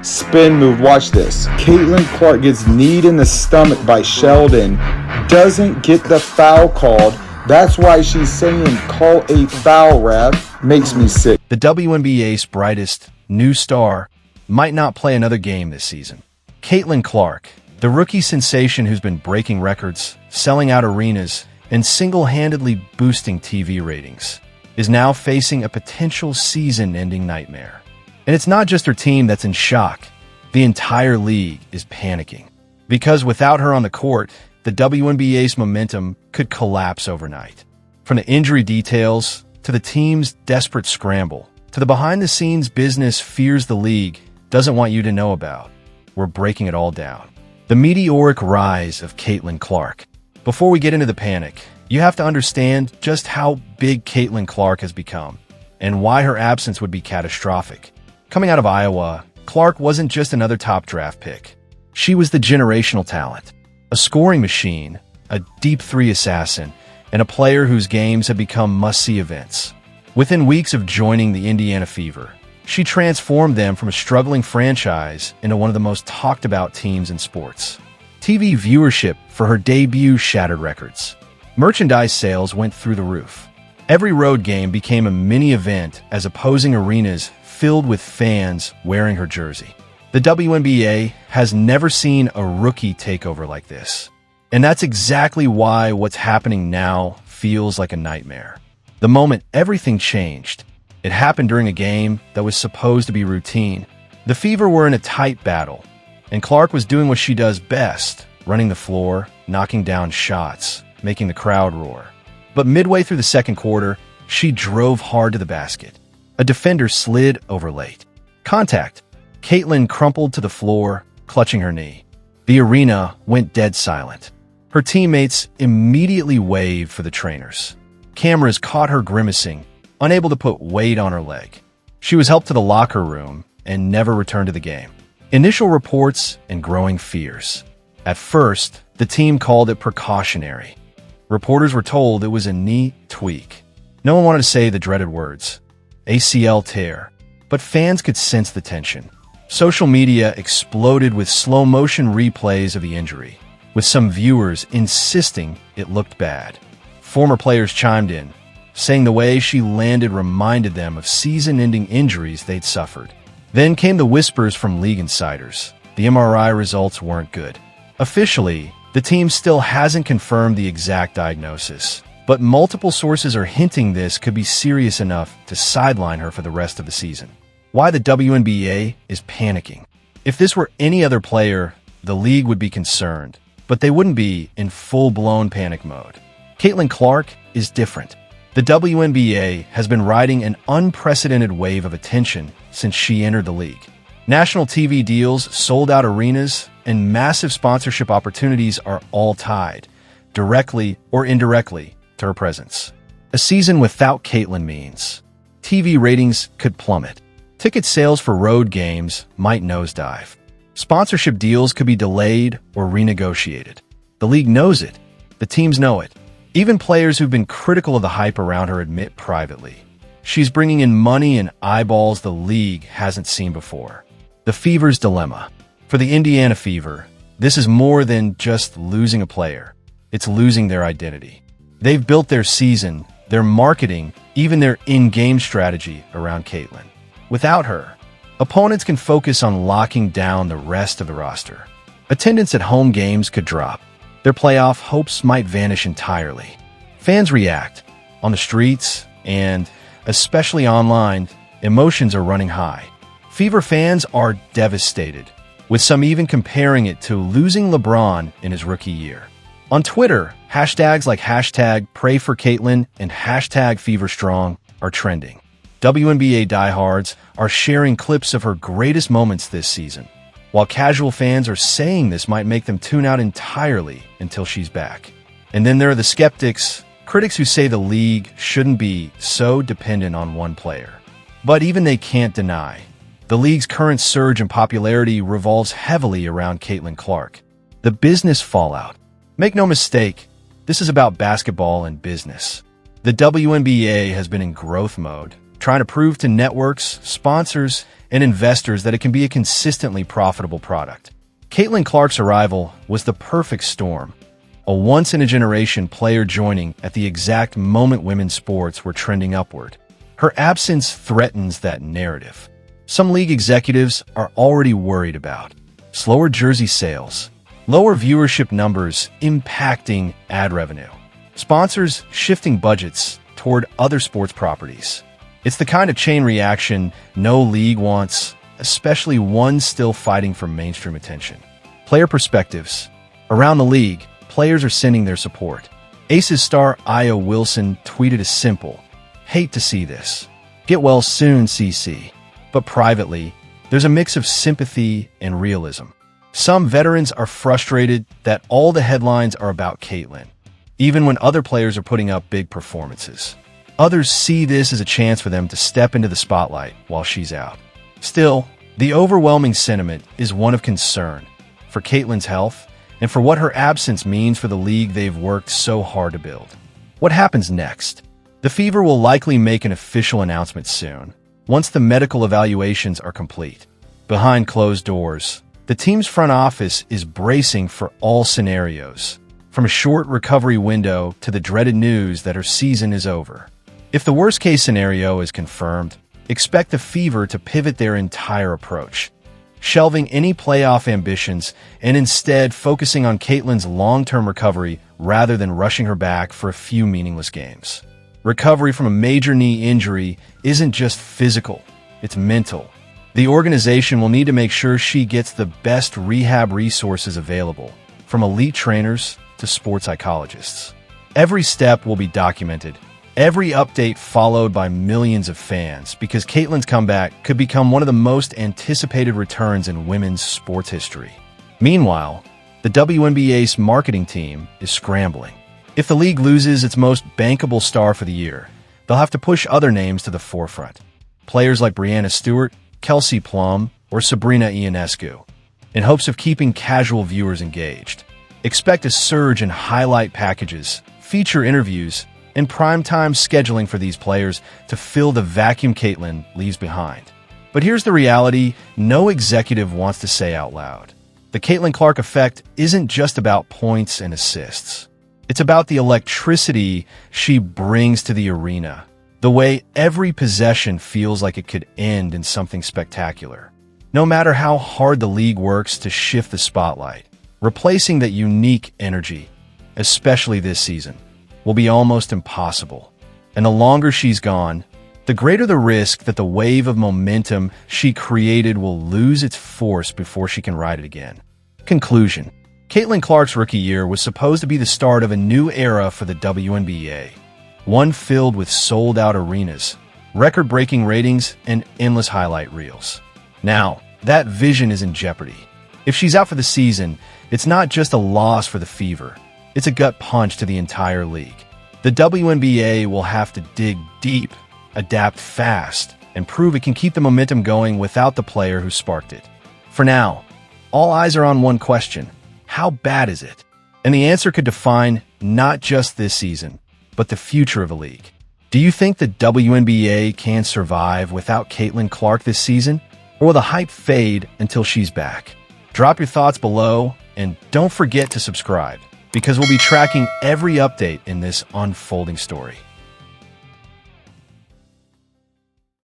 Spin move, watch this. Caitlin Clark gets kneed in the stomach by Sheldon, doesn't get the foul called. That's why she's saying call a foul, ref. Makes me sick. The WNBA's brightest new star might not play another game this season. Caitlin Clark, the rookie sensation who's been breaking records, selling out arenas, and single-handedly boosting TV ratings, is now facing a potential season-ending nightmare. And it's not just her team that's in shock. The entire league is panicking. Because without her on the court, the WNBA's momentum could collapse overnight. From the injury details, to the team's desperate scramble, to the behind-the-scenes business fears the league doesn't want you to know about, we're breaking it all down. The meteoric rise of Caitlin Clark. Before we get into the panic, you have to understand just how big Caitlin Clark has become, and why her absence would be catastrophic. Coming out of Iowa, Clark wasn't just another top draft pick. She was the generational talent, a scoring machine, a deep three assassin, and a player whose games have become must-see events. Within weeks of joining the Indiana Fever, she transformed them from a struggling franchise into one of the most talked-about teams in sports. TV viewership for her debut shattered records. Merchandise sales went through the roof. Every road game became a mini-event as opposing arenas filled with fans wearing her jersey. The WNBA has never seen a rookie takeover like this. And that's exactly why what's happening now feels like a nightmare. The moment everything changed, it happened during a game that was supposed to be routine. The Fever were in a tight battle, and Clark was doing what she does best, running the floor, knocking down shots, making the crowd roar. But midway through the second quarter, she drove hard to the basket. A defender slid over late. Contact. Caitlin crumpled to the floor, clutching her knee. The arena went dead silent. Her teammates immediately waved for the trainers. Cameras caught her grimacing, unable to put weight on her leg. She was helped to the locker room and never returned to the game. Initial reports and growing fears. At first, the team called it precautionary. Reporters were told it was a knee tweak. No one wanted to say the dreaded words, ACL tear, but fans could sense the tension. Social media exploded with slow-motion replays of the injury, with some viewers insisting it looked bad. Former players chimed in, saying the way she landed reminded them of season-ending injuries they'd suffered. Then came the whispers from league insiders. The MRI results weren't good. Officially, the team still hasn't confirmed the exact diagnosis, but multiple sources are hinting this could be serious enough to sideline her for the rest of the season. Why the WNBA is panicking. If this were any other player, the league would be concerned, but they wouldn't be in full-blown panic mode. Caitlin Clark is different. The WNBA has been riding an unprecedented wave of attention since she entered the league. National TV deals, sold-out arenas, and massive sponsorship opportunities are all tied, directly or indirectly, to her presence. A season without Caitlin means TV ratings could plummet. Ticket sales for road games might nosedive. Sponsorship deals could be delayed or renegotiated. The league knows it. The teams know it. Even players who've been critical of the hype around her admit privately. She's bringing in money and eyeballs the league hasn't seen before. The Fever's dilemma. For the Indiana Fever, this is more than just losing a player. It's losing their identity. They've built their season, their marketing, even their in-game strategy around Caitlin. Without her, opponents can focus on locking down the rest of the roster. Attendance at home games could drop. Their playoff hopes might vanish entirely. Fans react. On the streets, and especially online, emotions are running high. Fever fans are devastated, with some even comparing it to losing LeBron in his rookie year. On Twitter, hashtags like #PrayForCaitlin and #FeverStrong are trending. WNBA diehards are sharing clips of her greatest moments this season, while casual fans are saying this might make them tune out entirely until she's back. And then there are the skeptics, critics who say the league shouldn't be so dependent on one player. But even they can't deny, the league's current surge in popularity revolves heavily around Caitlin Clark. The business fallout. Make no mistake, this is about basketball and business. The WNBA has been in growth mode, trying to prove to networks, sponsors, and investors that it can be a consistently profitable product. Caitlin Clark's arrival was the perfect storm, a once-in-a-generation player joining at the exact moment women's sports were trending upward. Her absence threatens that narrative. Some league executives are already worried about slower jersey sales, lower viewership numbers impacting ad revenue, sponsors shifting budgets toward other sports properties. It's the kind of chain reaction no league wants, especially one still fighting for mainstream attention. Player perspectives. Around the league, players are sending their support. Aces star Io Wilson tweeted a simple, "Hate to see this. Get well soon, CC." But privately, there's a mix of sympathy and realism. Some veterans are frustrated that all the headlines are about Caitlin, even when other players are putting up big performances. Others see this as a chance for them to step into the spotlight while she's out. Still, the overwhelming sentiment is one of concern for Caitlin's health and for what her absence means for the league they've worked so hard to build. What happens next? The Fever will likely make an official announcement soon, once the medical evaluations are complete. Behind closed doors, the team's front office is bracing for all scenarios, from a short recovery window to the dreaded news that her season is over. If the worst-case scenario is confirmed, expect the Fever to pivot their entire approach, shelving any playoff ambitions and instead focusing on Caitlin's long-term recovery rather than rushing her back for a few meaningless games. Recovery from a major knee injury isn't just physical, it's mental. The organization will need to make sure she gets the best rehab resources available, from elite trainers to sports psychologists. Every step will be documented, every update followed by millions of fans, because Caitlin's comeback could become one of the most anticipated returns in women's sports history. Meanwhile, the WNBA's marketing team is scrambling. If the league loses its most bankable star for the year, they'll have to push other names to the forefront. Players like Breanna Stewart, Kelsey Plum, or Sabrina Ionescu, in hopes of keeping casual viewers engaged. Expect a surge in highlight packages, feature interviews, and primetime scheduling for these players to fill the vacuum Caitlin leaves behind. But here's the reality no executive wants to say out loud. The Caitlin Clark effect isn't just about points and assists. It's about the electricity she brings to the arena, the way every possession feels like it could end in something spectacular. No matter how hard the league works to shift the spotlight, replacing that unique energy, especially this season, will be almost impossible. And the longer she's gone, the greater the risk that the wave of momentum she created will lose its force before she can ride it again. Conclusion. Caitlin Clark's rookie year was supposed to be the start of a new era for the WNBA, one filled with sold-out arenas, record-breaking ratings, and endless highlight reels. Now, that vision is in jeopardy. If she's out for the season, it's not just a loss for the Fever, it's a gut punch to the entire league. The WNBA will have to dig deep, adapt fast, and prove it can keep the momentum going without the player who sparked it. For now, all eyes are on one question. How bad is it? And the answer could define not just this season, but the future of a league. Do you think the WNBA can survive without Caitlin Clark this season? Or will the hype fade until she's back? Drop your thoughts below, and don't forget to subscribe, because we'll be tracking every update in this unfolding story.